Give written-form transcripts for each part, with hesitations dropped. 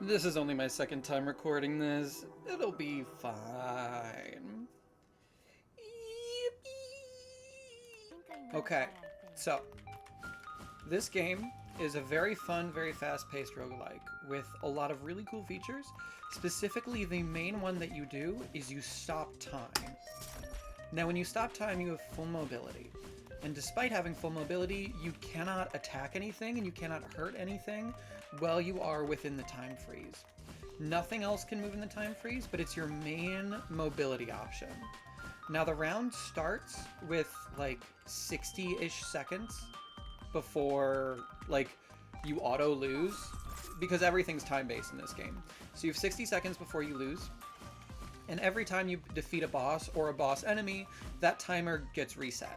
This is only my second time recording this. It'll be fine. Okay, so this game is a very fun, very fast-paced roguelike with a lot of really cool features. Specifically, the main one that you do is you stop time. Now, when you stop time, you have full mobility. And despite having full mobility, you cannot attack anything and you cannot hurt anything while you are within the time freeze. Nothing else can move in the time freeze, but it's your main mobility option. Now the round starts with like 60-ish seconds before like you auto lose, because everything's time-based in this game. So you have 60 seconds before you lose, and every time you defeat a boss or a boss enemy, that timer gets reset.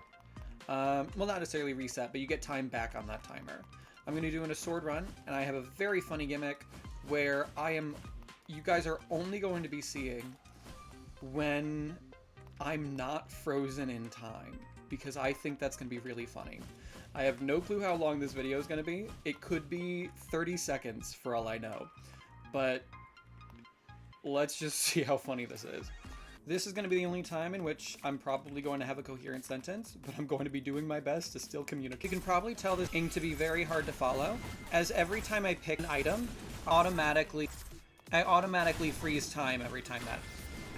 Well, not necessarily reset, but you get time back on that timer. I'm going to do a sword run, and I have a very funny gimmick where you guys are only going to be seeing when I'm not frozen in time, because I think that's going to be really funny. I have no clue how long this video is going to be. It could be 30 seconds for all I know, but let's just see how funny this is. This is going to be the only time in which I'm probably going to have a coherent sentence, but I'm going to be doing my best to still communicate. You can probably tell this game to be very hard to follow, as every time I pick an item, I automatically freeze time every time that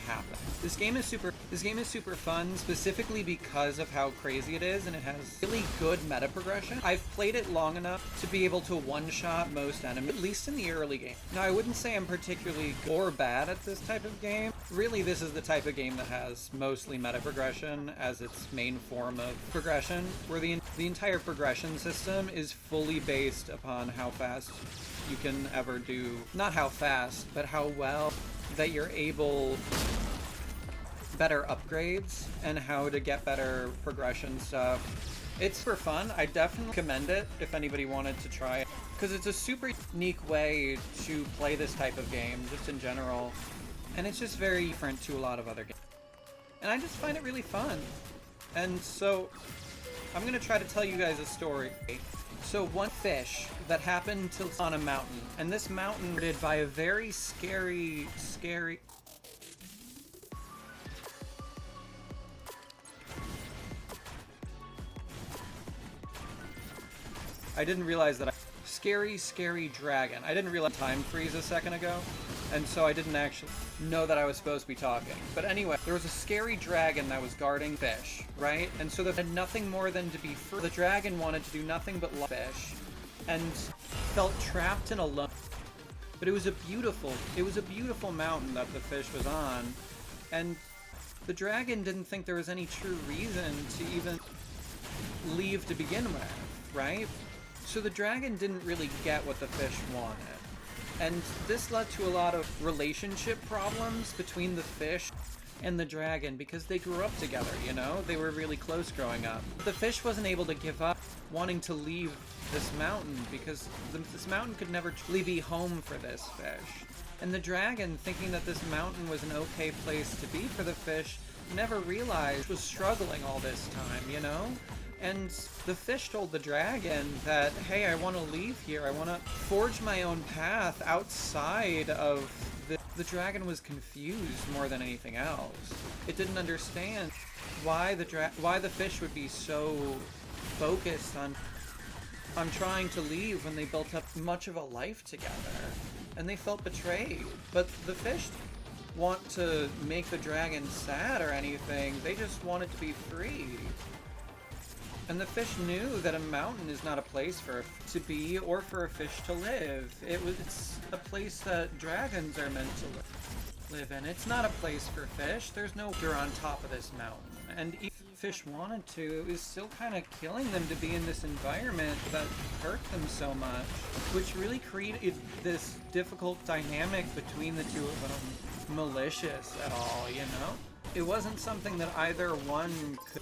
happens. This game is super fun, specifically because of how crazy it is, and it has really good meta progression. I've played it long enough to be able to one-shot most enemies, at least in the early game. Now, I wouldn't say I'm particularly good or bad at this type of game. Really, this is the type of game that has mostly meta progression as its main form of progression, where the entire progression system is fully based upon how fast you can ever do, not how fast, but how well that you're able better upgrades and how to get better progression stuff. It's super fun. I definitely recommend it if anybody wanted to try it, because it's a super unique way to play this type of game, just in general, and it's just very different to a lot of other games. And I just find it really fun. And so I'm gonna try to tell you guys a story. So one fish that happened to on a mountain, and this mountain was guarded by a very scary I didn't realize that scary dragon. I didn't realize time freeze a second ago, and so I didn't actually know that I was supposed to be talking. But anyway, there was a scary dragon that was guarding fish, right? And so they had nothing more than to be free. The dragon wanted to do nothing but love fish, and felt trapped and alone. But it was a beautiful mountain that the fish was on, and the dragon didn't think there was any true reason to even leave to begin with, right? So the dragon didn't really get what the fish wanted. And this led to a lot of relationship problems between the fish and the dragon, because they grew up together, you know? They were really close growing up. The fish wasn't able to give up wanting to leave this mountain, because this mountain could never truly be home for this fish. And the dragon, thinking that this mountain was an okay place to be for the fish, never realized it was struggling all this time, you know? And the fish told the dragon that, hey, I want to leave here. I want to forge my own path outside of this. The dragon was confused more than anything else. It didn't understand why the fish would be so focused on trying to leave when they built up much of a life together. And they felt betrayed. But the fish didn't want to make the dragon sad or anything. They just wanted to be free. And the fish knew that a mountain is not a place for to be or for a fish to live. It's a place that dragons are meant to live in. It's not a place for fish. There's no you're on top of this mountain. And if fish wanted to, it was still kind of killing them to be in this environment that hurt them so much, which really created this difficult dynamic between the two of them. Malicious at all, you know? It wasn't something that either one could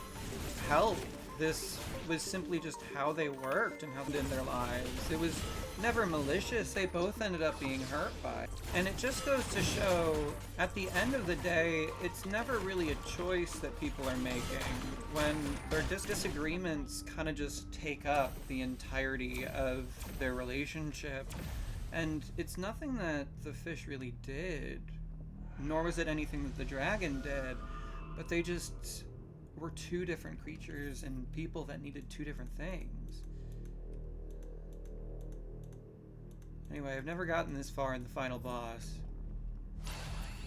help. This was simply just how they worked and how they did their lives. It was never malicious. They both ended up being hurt by it. And it just goes to show, at the end of the day, it's never really a choice that people are making when their disagreements kind of just take up the entirety of their relationship. And it's nothing that the fish really did, nor was it anything that the dragon did, but they just were two different creatures and people that needed two different things. Anyway, I've never gotten this far in the final boss.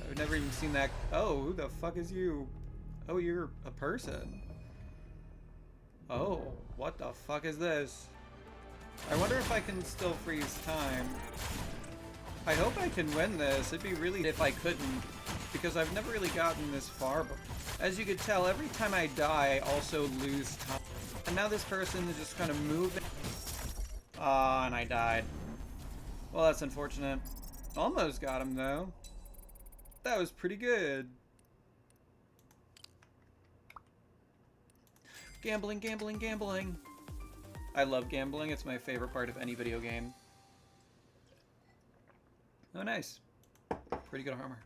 I've never even seen that. Oh, who the fuck is you? Oh, you're a person. Oh, what the fuck is this? I wonder if I can still freeze time. I hope I can win this. It'd be really if I couldn't, because I've never really gotten this far. But as you could tell, every time I die, I also lose time. And now this person is just kind of moving. Ah, and I died. Well, that's unfortunate. Almost got him, though. That was pretty good. Gambling, gambling, gambling. I love gambling. It's my favorite part of any video game. Oh, nice. Pretty good armor.